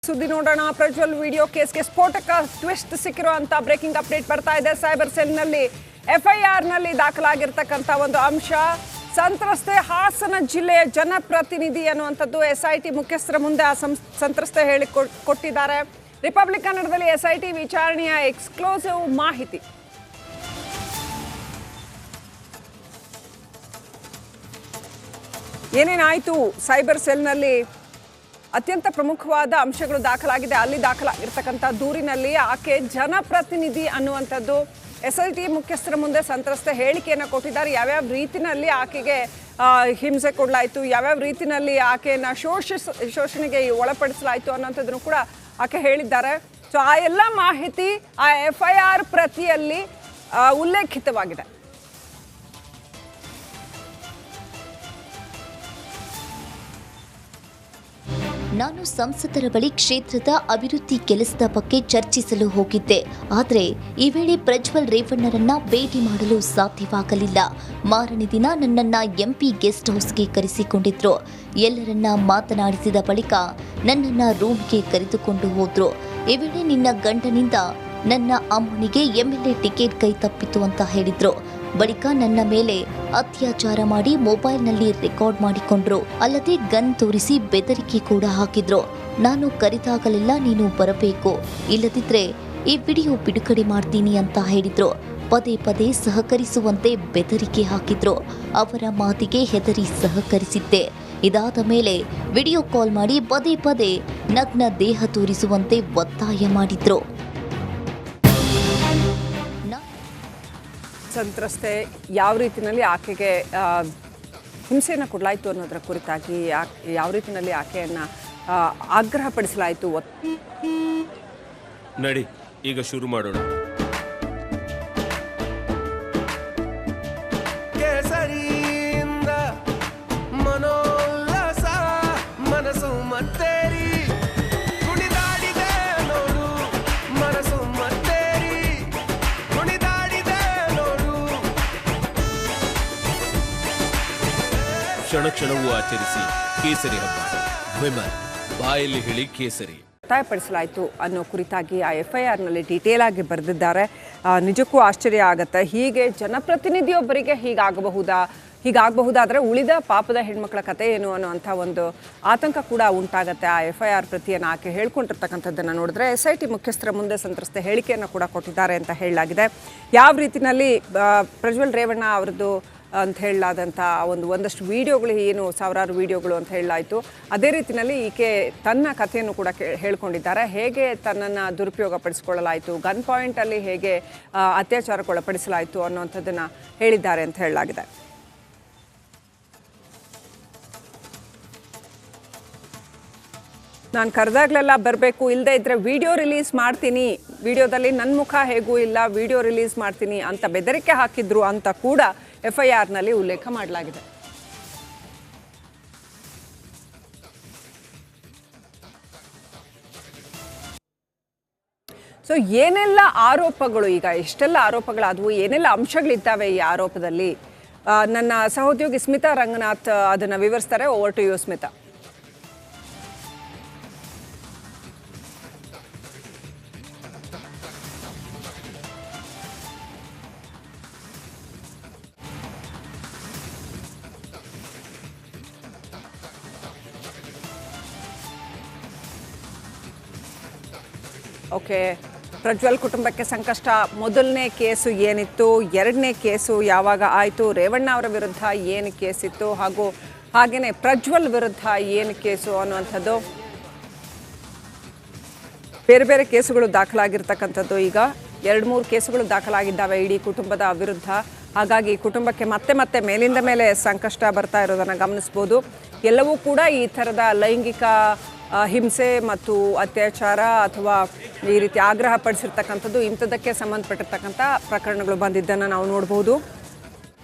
ಸುದ್ದಿ ನೋಡೋಣ. ಪ್ರಜ್ವಲ್ ವಿಡಿಯೋ ಕೇಸ್ಗೆ ಸ್ಫೋಟಕ ಟ್ವಿಸ್ಟ್ ಸಿಕ್ಕಿರುವಂತ ಬ್ರೇಕಿಂಗ್ ಅಪ್ಡೇಟ್ ಬರ್ತಾ ಇದೆ. ಸೈಬರ್ ಸೆಲ್ನಲ್ಲಿ ಎಫ್ಐಆರ್ ನಲ್ಲಿ ದಾಖಲಾಗಿರ್ತಕ್ಕಂಥ ಒಂದು ಅಂಶ, ಸಂತ್ರಸ್ತೆ ಹಾಸನ ಜಿಲ್ಲೆಯ ಜನಪ್ರತಿನಿಧಿ ಅನ್ನುವಂಥದ್ದು ಎಸ್ಐಟಿ ಮುಖ್ಯಸ್ಥರ ಮುಂದೆ ಆ ಸಂತ್ರಸ್ತೆ ಹೇಳಿಕೊಟ್ಟಿದ್ದಾರೆ. ರಿಪಬ್ಲಿಕ್ ಕನ್ನಡದಲ್ಲಿ ಎಸ್ಐಟಿ ವಿಚಾರಣೆಯ ಎಕ್ಸ್ಕ್ಲೂಸಿವ್ ಮಾಹಿತಿ. ಏನೇನಾಯಿತು ಸೈಬರ್ ಸೆಲ್ನಲ್ಲಿ ಅತ್ಯಂತ ಪ್ರಮುಖವಾದ ಅಂಶಗಳು ದಾಖಲಾಗಿದೆ. ಅಲ್ಲಿ ದಾಖಲಾಗಿರ್ತಕ್ಕಂಥ ದೂರಿನಲ್ಲಿ ಆಕೆ ಜನಪ್ರತಿನಿಧಿ ಅನ್ನುವಂಥದ್ದು ಎಸ್ಐಟಿ ಮುಖ್ಯಸ್ಥರ ಮುಂದೆ ಸಂತ್ರಸ್ತೆ ಹೇಳಿಕೆಯನ್ನು ಕೊಟ್ಟಿದ್ದಾರೆ. ಯಾವ್ಯಾವ ರೀತಿಯಲ್ಲಿ ಆಕೆಗೆ ಹಿಂಸೆ ಕೊಡಲಾಯಿತು, ಯಾವ್ಯಾವ ರೀತಿಯಲ್ಲಿ ಆಕೆಯನ್ನು ಶೋಷಣೆಗೆ ಒಳಪಡಿಸಲಾಯಿತು ಅನ್ನೋಂಥದ್ದನ್ನು ಕೂಡ ಆಕೆ ಹೇಳಿದ್ದಾರೆ. ಸೊ ಆ ಎಲ್ಲ ಮಾಹಿತಿ ಆ ಎಫ್ಐಆರ್ ಪ್ರತಿಯಲ್ಲಿ ಉಲ್ಲೇಖಿತವಾಗಿದೆ. ನಾನು ಸಂಸದರ ಬಳಿ ಕ್ಷೇತ್ರದ ಅಭಿವೃದ್ಧಿ ಕೆಲಸದ ಬಗ್ಗೆ ಚರ್ಚಿಸಲು ಹೋಗಿದ್ದೆ. ಆದರೆ ಈ ವೇಳೆ ಪ್ರಜ್ವಲ್ ರೇವಣ್ಣರನ್ನ ಭೇಟಿ ಮಾಡಲು ಸಾಧ್ಯವಾಗಲಿಲ್ಲ. ಮಾರನೇ ದಿನ ನನ್ನನ್ನ ಎಂಪಿ ಗೆಸ್ಟ್ ಹೌಸ್ಗೆ ಕರೆಸಿಕೊಂಡಿದ್ರು. ಎಲ್ಲರನ್ನ ಮಾತನಾಡಿಸಿದ ಬಳಿಕ ನನ್ನನ್ನ ರೂಮ್ಗೆ ಕರೆದುಕೊಂಡು ಹೋದ್ರು. ಈ ವೇಳೆ ನಿನ್ನ ಗಂಡನಿಂದ ನನ್ನ ಅಮ್ಮನಿಗೆ ಎಂಎಲ್ಎ ಟಿಕೆಟ್ ಕೈ ತಪ್ಪಿತು ಅಂತ ಹೇಳಿದ್ರು. ಬಳಿಕ ನನ್ನ ಮೇಲೆ ಅತ್ಯಾಚಾರ ಮಾಡಿ ಮೊಬೈಲ್ನಲ್ಲಿ ರೆಕಾರ್ಡ್ ಮಾಡಿಕೊಂಡ್ರು. ಅಲ್ಲದೆ ಗನ್ ತೋರಿಸಿ ಬೆದರಿಕೆ ಕೂಡ ಹಾಕಿದ್ರು. ನಾನು ಕರೆದಾಗಲೆಲ್ಲ ನೀನು ಬರಬೇಕು, ಇಲ್ಲದಿದ್ರೆ ಈ ವಿಡಿಯೋ ಬಿಡುಗಡೆ ಮಾಡ್ತೀನಿ ಅಂತ ಹೇಳಿದ್ರು. ಪದೇ ಪದೇ ಸಹಕರಿಸುವಂತೆ ಬೆದರಿಕೆ ಹಾಕಿದ್ರು. ಅವರ ಮಾತಿಗೆ ಹೆದರಿ ಸಹಕರಿಸಿದ್ದೆ. ಇದಾದ ಮೇಲೆ ವಿಡಿಯೋ ಕಾಲ್ ಮಾಡಿ ಪದೇ ಪದೇ ನಗ್ನ ದೇಹ ತೋರಿಸುವಂತೆ ಒತ್ತಾಯ ಮಾಡಿದ್ರು. ಸಂತ್ರಸ್ತೆ ಯಾವ ರೀತಿಯಲ್ಲಿ ಆಕೆಗೆ ಹಿಂಸೆಯನ್ನು ಕೊಡಲಾಯಿತು ಅನ್ನೋದರ ಕುರಿತಾಗಿ ಯಾವ ರೀತಿಯಲ್ಲಿ ಆಕೆಯನ್ನು ಆಗ್ರಹಪಡಿಸಲಾಯಿತು. ನಡಿ ಈಗ ಶುರು ಮಾಡೋಣ. ಕೇಸರಿಯಿಂದ ಮನೋಲ್ಲಾಸ ಮನಸ್ಸು ಮತ್ತೇರಿ ಕುಣಿದಾಡಿದೆ ನೋಡು, ಮನಸ್ಸು ಮತ್ತೇರಿ ಕುಣಿದಾಡಿದೆ ನೋಡು. ಕ್ಷಣ ಕ್ಷಣವೂ ಆಚರಿಸಿ ಕೇಸರಿ ಹಬ್ಬ. ವಿಮಲ್ ಬಾಯಲ್ಲಿ ಹೇಳಿ ಕೇಸರಿ ಒತ್ತಾಯಪಡಿಸಲಾಯಿತು ಅನ್ನೋ ಕುರಿತಾಗಿ ಆ ಎಫ್ಐಆರ್ನಲ್ಲಿ ಡೀಟೇಲ್ ಆಗಿ ಬರೆದಿದ್ದಾರೆ. ನಿಜಕ್ಕೂ ಆಶ್ಚರ್ಯ ಆಗುತ್ತೆ. ಹೀಗೆ ಜನಪ್ರತಿನಿಧಿಯೊಬ್ಬರಿಗೆ ಹೀಗಾಗಬಹುದಾದರೆ ಉಳಿದ ಪಾಪದ ಹೆಣ್ಮಕ್ಳ ಕತೆ ಏನು ಅನ್ನೋಂಥ ಒಂದು ಆತಂಕ ಕೂಡ ಉಂಟಾಗುತ್ತೆ. ಆ ಎಫ್ಐಆರ್ ಪ್ರತಿಯನ್ನು ಆಕೆ ಹೇಳ್ಕೊಂಡಿರ್ತಕ್ಕಂಥದ್ದನ್ನು ನೋಡಿದ್ರೆ ಎಸ್ಐಟಿ ಮುಖ್ಯಸ್ಥರ ಮುಂದೆ ಸಂತ್ರಸ್ತೆ ಹೇಳಿಕೆಯನ್ನು ಕೂಡ ಕೊಟ್ಟಿದ್ದಾರೆ ಅಂತ ಹೇಳಲಾಗಿದೆ. ಯಾವ ರೀತಿಯಲ್ಲಿ ಪ್ರಜ್ವಲ್ ರೇವಣ್ಣ ಅವರದ್ದು ಅಂತ ಹೇಳಲಾದಂಥ ಒಂದಷ್ಟು ವಿಡಿಯೋಗಳು, ಏನು ಸಾವಿರಾರು ವಿಡಿಯೋಗಳು ಅಂತ ಹೇಳಲಾಯಿತು, ಅದೇ ರೀತಿಯಲ್ಲಿ ಈಕೆ ತನ್ನ ಕಥೆಯನ್ನು ಕೂಡ ಹೇಳ್ಕೊಂಡಿದ್ದಾರೆ. ಹೇಗೆ ತನ್ನನ್ನು ದುರುಪಯೋಗಪಡಿಸಿಕೊಳ್ಳಲಾಯಿತು, ಗನ್ ಪಾಯಿಂಟಲ್ಲಿ ಹೇಗೆ ಅತ್ಯಾಚಾರಕ್ಕೊಳಪಡಿಸಲಾಯಿತು ಅನ್ನೋಂಥದ್ದನ್ನು ಹೇಳಿದ್ದಾರೆ ಅಂತ ಹೇಳಲಾಗಿದೆ. ನಾನು ಕರೆದಾಗಲೆಲ್ಲ ಬರಬೇಕು, ಇಲ್ಲದೇ ಇದ್ದರೆ ವಿಡಿಯೋ ರಿಲೀಸ್ ಮಾಡ್ತೀನಿ, ವಿಡಿಯೋದಲ್ಲಿ ನನ್ನ ಮುಖ ಹೇಗೂ ಇಲ್ಲ, ವಿಡಿಯೋ ರಿಲೀಸ್ ಮಾಡ್ತೀನಿ ಅಂತ ಬೆದರಿಕೆ ಹಾಕಿದ್ರು ಅಂತ ಕೂಡ ಎಫ್ಐಆರ್ನಲ್ಲಿ ಉಲ್ಲೇಖ ಮಾಡಲಾಗಿದೆ. ಸೊ ಏನೆಲ್ಲ ಆರೋಪಗಳು, ಈಗ ಎಷ್ಟೆಲ್ಲ ಆರೋಪಗಳಾದವು, ಏನೆಲ್ಲ ಅಂಶಗಳಿದ್ದಾವೆ ಈ ಆರೋಪದಲ್ಲಿ, ನನ್ನ ಸಹೋದ್ಯೋಗಿ ಸ್ಮಿತಾ ರಂಗನಾಥ್ ಅದನ್ನು ವಿವರಿಸ್ತಾರೆ. Over to you Smita. Okay, Prajwal ಕುಟುಂಬಕ್ಕೆ ಸಂಕಷ್ಟ. ಮೊದಲನೇ ಕೇಸು ಏನಿತ್ತು, ಎರಡನೇ ಕೇಸು ಯಾವಾಗ ಆಯಿತು, ರೇವಣ್ಣ ಅವರ ವಿರುದ್ಧ ಏನು ಕೇಸಿತ್ತು, ಹಾಗೆಯೇ ಪ್ರಜ್ವಲ್ ವಿರುದ್ಧ ಏನು ಕೇಸು ಅನ್ನುವಂಥದ್ದು, ಬೇರೆ ಬೇರೆ ಕೇಸುಗಳು ದಾಖಲಾಗಿರ್ತಕ್ಕಂಥದ್ದು. ಈಗ 2-3 ಕೇಸುಗಳು ದಾಖಲಾಗಿದ್ದಾವೆ ಇಡೀ ಕುಟುಂಬದ ವಿರುದ್ಧ. ಹಾಗಾಗಿ ಕುಟುಂಬಕ್ಕೆ ಮತ್ತೆ ಮತ್ತೆ ಮೇಲಿಂದ ಮೇಲೆ ಸಂಕಷ್ಟ ಬರ್ತಾ ಇರೋದನ್ನು ಗಮನಿಸ್ಬೋದು. ಎಲ್ಲವೂ ಕೂಡ ಈ ಥರದ ಲೈಂಗಿಕ ಹಿಂಸೆ ಮತ್ತು ಅತ್ಯಾಚಾರ ಅಥವಾ ಈ ರೀತಿ ಆಗ್ರಹ ಪಡಿಸಿರ್ತಕ್ಕಂಥದ್ದು, ಇಂಥದ್ದಕ್ಕೆ ಸಂಬಂಧಪಟ್ಟಿರ್ತಕ್ಕಂಥ ಪ್ರಕರಣಗಳು ಬಂದಿದ್ದನ್ನು ನಾವು ನೋಡ್ಬೋದು.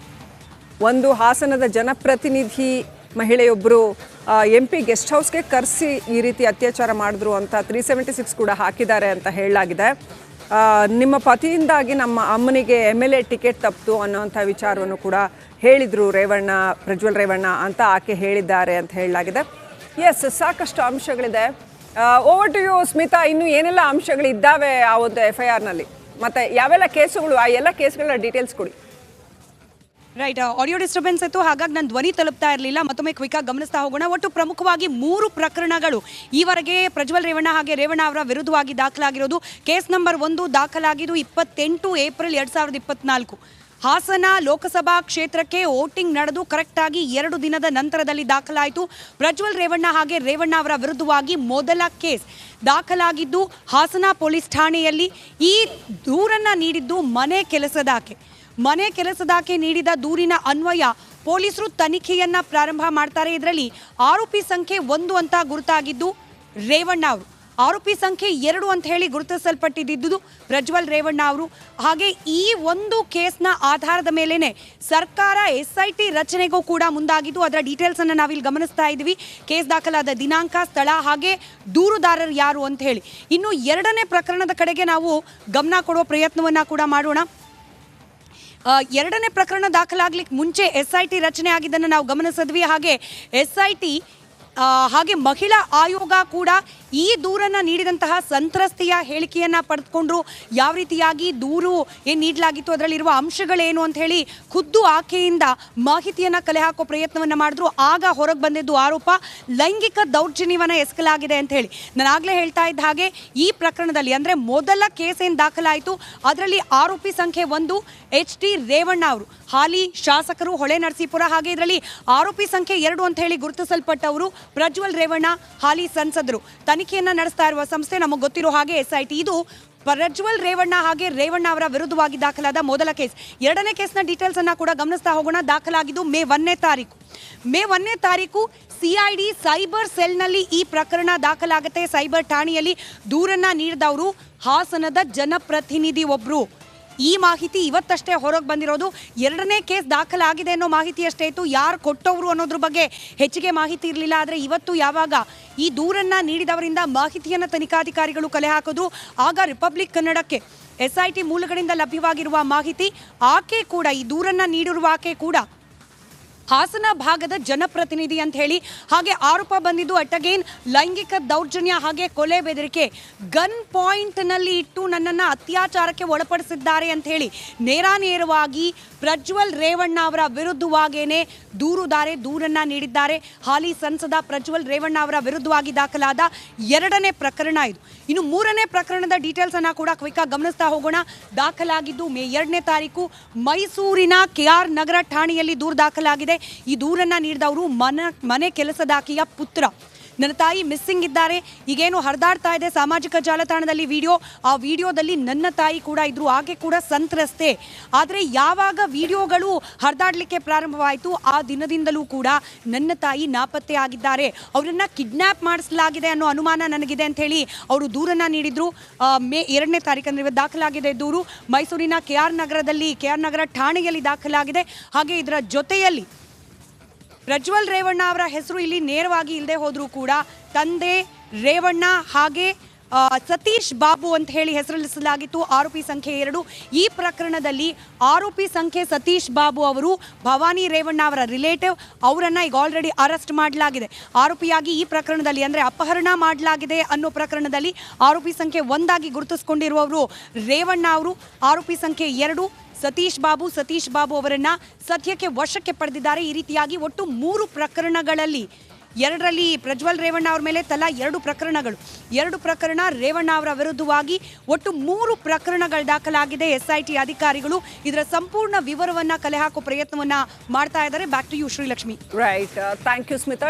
ಒಂದು ಹಾಸನದ ಜನಪ್ರತಿನಿಧಿ ಮಹಿಳೆಯೊಬ್ಬರು ಎಂಪಿ ಗೆಸ್ಟ್ ಹೌಸ್ಗೆ ಕರೆಸಿ ಈ ರೀತಿ ಅತ್ಯಾಚಾರ ಮಾಡಿದ್ರು ಅಂತ 376 ಕೂಡ ಹಾಕಿದ್ದಾರೆ ಅಂತ ಹೇಳಲಾಗಿದೆ. ನಿಮ್ಮ ಪತಿಯಿಂದಾಗಿ ನಮ್ಮ ಅಮ್ಮನಿಗೆ MLA ಟಿಕೆಟ್ ತಪ್ಪಿತು ಅನ್ನೋಂಥ ವಿಚಾರವನ್ನು ಕೂಡ ಹೇಳಿದರು ಪ್ರಜ್ವಲ್ ರೇವಣ್ಣ ಅಂತ ಆಕೆ ಹೇಳಿದ್ದಾರೆ ಅಂತ ಹೇಳಲಾಗಿದೆ. ಎಸ್, ಸಾಕಷ್ಟು ಅಂಶಗಳಿದೆ. ಓವರ್ ಟು ಯು ಸ್ಮಿತಾ, ಇನ್ನು ಏನೆಲ್ಲ ಅಂಶಗಳಿದ್ದಾವೆ ಆ ಒಂದು FIR ನಲ್ಲಿ, ಮತ್ತೆ ಯಾವೆಲ್ಲ ಕೇಸುಗಳು, ಆ ಎಲ್ಲ ಕೇಸ್ಗಳ ಡೀಟೇಲ್ಸ್ ಕೊಡಿ. ರೈಟ್, ಆಡಿಯೋ ಡಿಸ್ಟರ್ಬೆನ್ಸ್ ಇತ್ತು, ಹಾಗಾಗಿ ನನ್ನ ಧ್ವನಿ ತಲುಪ್ತಾ ಇರಲಿಲ್ಲ. ಮತ್ತೊಮ್ಮೆ ಕ್ವಿಕ್ಕಾಗಿ ಗಮನಿಸ್ತಾ ಹೋಗೋಣ. ಒಟ್ಟು ಪ್ರಮುಖವಾಗಿ 3 ಪ್ರಕರಣಗಳು ಈವರೆಗೆ ಪ್ರಜ್ವಲ್ ರೇವಣ್ಣ ಹಾಗೆ ರೇವಣ್ಣ ಅವರ ವಿರುದ್ಧವಾಗಿ ದಾಖಲಾಗಿರೋದು. ಕೇಸ್ ನಂಬರ್ 1 ದಾಖಲಾಗಿದ್ದು 28 ಏಪ್ರಿಲ್ 2024. ಹಾಸನ ಲೋಕಸಭಾ ಕ್ಷೇತ್ರಕ್ಕೆ ವೋಟಿಂಗ್ ನಡೆದು ಕರೆಕ್ಟಾಗಿ 2 ದಿನದ ನಂತರದಲ್ಲಿ ದಾಖಲಾಯಿತು. ಪ್ರಜ್ವಲ್ ರೇವಣ್ಣ ಹಾಗೆ ರೇವಣ್ಣ ಅವರ ವಿರುದ್ಧವಾಗಿ ಮೊದಲ ಕೇಸ್ ದಾಖಲಾಗಿದ್ದು ಹಾಸನ ಪೊಲೀಸ್ ಠಾಣೆಯಲ್ಲಿ. ಈ ದೂರನ್ನು ನೀಡಿದ್ದು ಮನೆ ಕೆಲಸದಾಕೆ ನೀಡಿದ ದೂರಿನ ಅನ್ವಯ ಪೊಲೀಸರು ತನಿಖೆಯನ್ನ ಪ್ರಾರಂಭ ಮಾಡ್ತಾರೆ. ಇದರಲ್ಲಿ ಆರೋಪಿ ಸಂಖ್ಯೆ 1 ಅಂತ ಗುರುತಾಗಿದ್ದು ರೇವಣ್ಣ ಅವರು, ಆರೋಪಿ ಸಂಖ್ಯೆ 2 ಅಂತ ಹೇಳಿ ಗುರುತಿಸಲ್ಪಟ್ಟಿದ್ದು ಪ್ರಜ್ವಲ್ ರೇವಣ್ಣ ಅವರು. ಹಾಗೆ ಈ ಒಂದು ಕೇಸ್ನ ಆಧಾರದ ಮೇಲೇನೆ ಸರ್ಕಾರ SIT ರಚನೆಗೂ ಕೂಡ ಮುಂದಾಗಿದ್ದು ಅದರ ಡೀಟೇಲ್ಸ್ ಅನ್ನು ನಾವಿಲ್ಲಿ ಗಮನಿಸ್ತಾ ಇದ್ದೀವಿ. ಕೇಸ್ ದಾಖಲಾದ ದಿನಾಂಕ, ಸ್ಥಳ ಹಾಗೆ ದೂರುದಾರರು ಯಾರು ಅಂತ ಹೇಳಿ. ಇನ್ನು 2ನೇ ಪ್ರಕರಣದ ಕಡೆಗೆ ನಾವು ಗಮನ ಕೊಡುವ ಪ್ರಯತ್ನವನ್ನ ಕೂಡ ಮಾಡೋಣ. 2ನೇ ಪ್ರಕರಣ ದಾಖಲಾಗ್ಲಿಕ್ಕೆ ಮುಂಚೆ SIT ರಚನೆ ಆಗಿದ್ದನ್ನು ನಾವು ಗಮನಿಸಿದ್ವಿ. ಹಾಗೆ SIT ಹಾಗೆ ಮಹಿಳಾ ಆಯೋಗ ಕೂಡ ಈ ದೂರನ್ನು ನೀಡಿದಂತಹ ಸಂತ್ರಸ್ತೆಯ ಹೇಳಿಕೆಯನ್ನು ಪಡೆದುಕೊಂಡ್ರು. ಯಾವ ರೀತಿಯಾಗಿ ದೂರು ಏನು ನೀಡಲಾಗಿತ್ತು, ಅದರಲ್ಲಿರುವ ಅಂಶಗಳೇನು ಅಂತ ಹೇಳಿ ಖುದ್ದು ಆಕೆಯಿಂದ ಮಾಹಿತಿಯನ್ನು ಕಲೆ ಹಾಕೋ ಪ್ರಯತ್ನವನ್ನು ಮಾಡಿದ್ರು. ಆಗ ಹೊರಗೆ ಬಂದಿದ್ದು ಆರೋಪ ಲೈಂಗಿಕ ದೌರ್ಜನ್ಯವನ್ನು ಎಸಗಲಾಗಿದೆ ಅಂತ ಹೇಳಿ. ನಾನು ಆಗಲೇ ಹೇಳ್ತಾ ಇದ್ದ ಹಾಗೆ ಈ ಪ್ರಕರಣದಲ್ಲಿ ಅಂದರೆ ಮೊದಲ ಕೇಸ್ ಏನು ದಾಖಲಾಯಿತು ಅದರಲ್ಲಿ ಆರೋಪಿ ಸಂಖ್ಯೆ 1 HD ರೇವಣ್ಣ ಅವರು, ಹಾಲಿ ಶಾಸಕರು ಹೊಳೆನರಸೀಪುರ. ಹಾಗೆ ಇದರಲ್ಲಿ ಆರೋಪಿ ಸಂಖ್ಯೆ 2 ಅಂತ ಹೇಳಿ ಗುರುತಿಸಲ್ಪಟ್ಟವರು ಪ್ರಜ್ವಲ್ ರೇವಣ್ಣ, ಹಾಲಿ ಸಂಸದರು. ತನಿಖೆಯನ್ನು ನಡೆಸ್ತಾ ಇರುವ ಸಂಸ್ಥೆ ನಮಗೆ ಗೊತ್ತಿರೋ ಹಾಗೆ SIT. ಇದು ಪ್ರಜ್ವಲ್ ರೇವಣ್ಣ ಹಾಗೆ ರೇವಣ್ಣ ಅವರ ವಿರುದ್ಧವಾಗಿ ದಾಖಲಾದ ಮೊದಲ ಕೇಸ್. 2ನೇ ಕೇಸ್ನ ಡೀಟೇಲ್ಸ್ ಅನ್ನ ಕೂಡ ಗಮನಿಸ್ತಾ ಹೋಗೋಣ. ದಾಖಲಾಗಿದ್ದು ಮೇ 1ನೇ ತಾರೀಕು CID ಸೈಬರ್ ಸೆಲ್ನಲ್ಲಿ ಈ ಪ್ರಕರಣ ದಾಖಲಾಗುತ್ತೆ. ಸೈಬರ್ ಠಾಣೆಯಲ್ಲಿ ದೂರನ್ನ ನೀಡಿದವರು ಹಾಸನದ ಜನಪ್ರತಿನಿಧಿ ಒಬ್ರು. ಈ ಮಾಹಿತಿ ಇವತ್ತಷ್ಟೇ ಹೊರಗೆ ಬಂದಿರೋದು. 2ನೇ ಕೇಸ್ ದಾಖಲಾಗಿದೆ ಅನ್ನೋ ಮಾಹಿತಿ ಅಷ್ಟೇ ಇತ್ತು. ಯಾರು ಕೊಟ್ಟವರು ಅನ್ನೋದ್ರ ಬಗ್ಗೆ ಹೆಚ್ಚಿಗೆ ಮಾಹಿತಿ ಇರಲಿಲ್ಲ. ಆದರೆ ಇವತ್ತು ಯಾವಾಗ ಈ ದೂರನ್ನು ನೀಡಿದವರಿಂದ ಮಾಹಿತಿಯನ್ನು ತನಿಖಾಧಿಕಾರಿಗಳು ಕಲೆ ಹಾಕಿದ್ರು, ಆಗ ರಿಪಬ್ಲಿಕ್ ಕನ್ನಡಕ್ಕೆ SIT ಮೂಲಗಳಿಂದ ಲಭ್ಯವಾಗಿರುವ ಮಾಹಿತಿ, ಆಕೆ ಕೂಡ ಈ ದೂರನ್ನು ನೀಡಿರುವ ಆಕೆ ಕೂಡ ಹಾಸನ ಭಾಗದ ಜನಪ್ರತಿನಿಧಿ ಅಂತ ಹೇಳಿ. ಹಾಗೆ ಆರೋಪ ಬಂದಿದ್ದು ಅಟಗೇನ್ ಲೈಂಗಿಕ ದೌರ್ಜನ್ಯ ಹಾಗೆ ಕೊಲೆ ಬೆದರಿಕೆ, ಗನ್ ಪಾಯಿಂಟ್ನಲ್ಲಿ ಇಟ್ಟು ನನ್ನನ್ನು ಅತ್ಯಾಚಾರಕ್ಕೆ ಒಳಪಡಿಸಿದ್ದಾರೆ ಅಂತ ಹೇಳಿ ನೇರಾನೇರವಾಗಿ ಪ್ರಜ್ವಲ್ ರೇವಣ್ಣ ಅವರ ವಿರುದ್ಧವಾಗೇನೆ ದೂರನ್ನ ನೀಡಿದ್ದಾರೆ. ಹಾಲಿ ಸಂಸದ ಪ್ರಜ್ವಲ್ ರೇವಣ್ಣ ಅವರ ವಿರುದ್ಧವಾಗಿ ದಾಖಲಾದ 2ನೇ ಪ್ರಕರಣ ಇದು. ಇನ್ನು 3ನೇ ಪ್ರಕರಣದ ಡೀಟೇಲ್ಸ್ ಅನ್ನ ಕೂಡ ಕ್ವಿಕ್ಕಾಗಿ ಗಮನಿಸ್ತಾ ಹೋಗೋಣ. ದಾಖಲಾಗಿದ್ದು ಮೇ 2ನೇ ತಾರೀಕು ಮೈಸೂರಿನ KR ನಗರ ಠಾಣೆಯಲ್ಲಿ ದೂರು ದಾಖಲಾಗಿದೆ. ಈ ದೂರನ್ನ ನೀಡಿದವರು ಮನೆ ಕೆಲಸದಾಕೆಯ ಪುತ್ರ. ನನ್ನ ತಾಯಿ ಮಿಸ್ಸಿಂಗ್ ಇದ್ದಾರೆ, ಈಗೇನು ಹರಿದಾಡ್ತಾ ಇದೆ ಸಾಮಾಜಿಕ ಜಾಲತಾಣದಲ್ಲಿ ವಿಡಿಯೋ, ಆ ವಿಡಿಯೋದಲ್ಲಿ ನನ್ನ ತಾಯಿ ಕೂಡ ಇದ್ರು, ಆಕೆ ಕೂಡ ಸಂತ್ರಸ್ತೆ. ಆದರೆ ಯಾವಾಗ ವಿಡಿಯೋಗಳು ಹರಿದಾಡಲಿಕ್ಕೆ ಪ್ರಾರಂಭವಾಯಿತು ಆ ದಿನದಿಂದಲೂ ಕೂಡ ನನ್ನ ತಾಯಿ ನಾಪತ್ತೆ ಆಗಿದ್ದಾರೆ, ಅವರನ್ನು ಕಿಡ್ನ್ಯಾಪ್ ಮಾಡಿಸಲಾಗಿದೆ ಅನ್ನೋ ಅನುಮಾನ ನನಗಿದೆ ಅಂತ ಹೇಳಿ ಅವರು ದೂರನ್ನು ನೀಡಿದ್ರು. ಮೇ 2ನೇ ತಾರೀಕು ಅಂದರೆ ದಾಖಲಾಗಿದೆ ದೂರು. ಮೈಸೂರಿನ KR ನಗರ ಠಾಣೆಯಲ್ಲಿ ದಾಖಲಾಗಿದೆ. ಹಾಗೆ ಇದರ ಜೊತೆಯಲ್ಲಿ ಪ್ರಜ್ವಲ್ ರೇವಣ್ಣ ಅವರ ಹೆಸರು ಇಲ್ಲಿ ನೇರವಾಗಿ ಇಲ್ಲದೆ ಹೋದರೂ ಕೂಡ ತಂದೆ ರೇವಣ್ಣ ಹಾಗೆ ಸತೀಶ್ ಬಾಬು ಅಂತ ಹೇಳಿ ಹೆಸರಿಸಲಾಗಿತ್ತು. ಆರೋಪಿ ಸಂಖ್ಯೆ 2. ಈ ಪ್ರಕರಣದಲ್ಲಿ ಆರೋಪಿ ಸಂಖ್ಯೆ ಸತೀಶ್ ಬಾಬು ಅವರು ಭವಾನಿ ರೇವಣ್ಣ ಅವರ ರಿಲೇಟಿವ್. ಅವರನ್ನು ಈಗ ಆಲ್ರೆಡಿ ಅರೆಸ್ಟ್ ಮಾಡಲಾಗಿದೆ. ಆರೋಪಿಯಾಗಿ ಈ ಪ್ರಕರಣದಲ್ಲಿ ಅಂದರೆ ಅಪಹರಣ ಮಾಡಲಾಗಿದೆ ಅನ್ನೋ ಪ್ರಕರಣದಲ್ಲಿ ಆರೋಪಿ ಸಂಖ್ಯೆ 1 ಆಗಿ ಗುರುತಿಸಿಕೊಂಡಿರುವವರು ರೇವಣ್ಣ ಅವರು. ಆರೋಪಿ ಸಂಖ್ಯೆ 2 ಸತೀಶ್ ಬಾಬು ಅವರನ್ನು ಸದ್ಯಕ್ಕೆ ವಶಕ್ಕೆ ಪಡೆದಿದ್ದಾರೆ. ಈ ರೀತಿಯಾಗಿ ಒಟ್ಟು 3 ಪ್ರಕರಣಗಳಲ್ಲಿ 2ರಲ್ಲಿ ಪ್ರಜ್ವಲ್ ರೇವಣ್ಣ ಅವರ ಮೇಲೆ ತಲಾ 2 ಪ್ರಕರಣಗಳು, 2 ಪ್ರಕರಣ ರೇವಣ್ಣ ಅವರ ವಿರುದ್ಧವಾಗಿ ಒಟ್ಟು 3 ಪ್ರಕರಣಗಳು ದಾಖಲಾಗಿದೆ. SIT ಅಧಿಕಾರಿಗಳು ಇದರ ಸಂಪೂರ್ಣ ವಿವರವನ್ನು ಕಲೆ ಹಾಕೋ ಪ್ರಯತ್ನವನ್ನ ಮಾಡ್ತಾ ಇದ್ದಾರೆ. Back to you Shrilakshmi. Right, thank you Smita.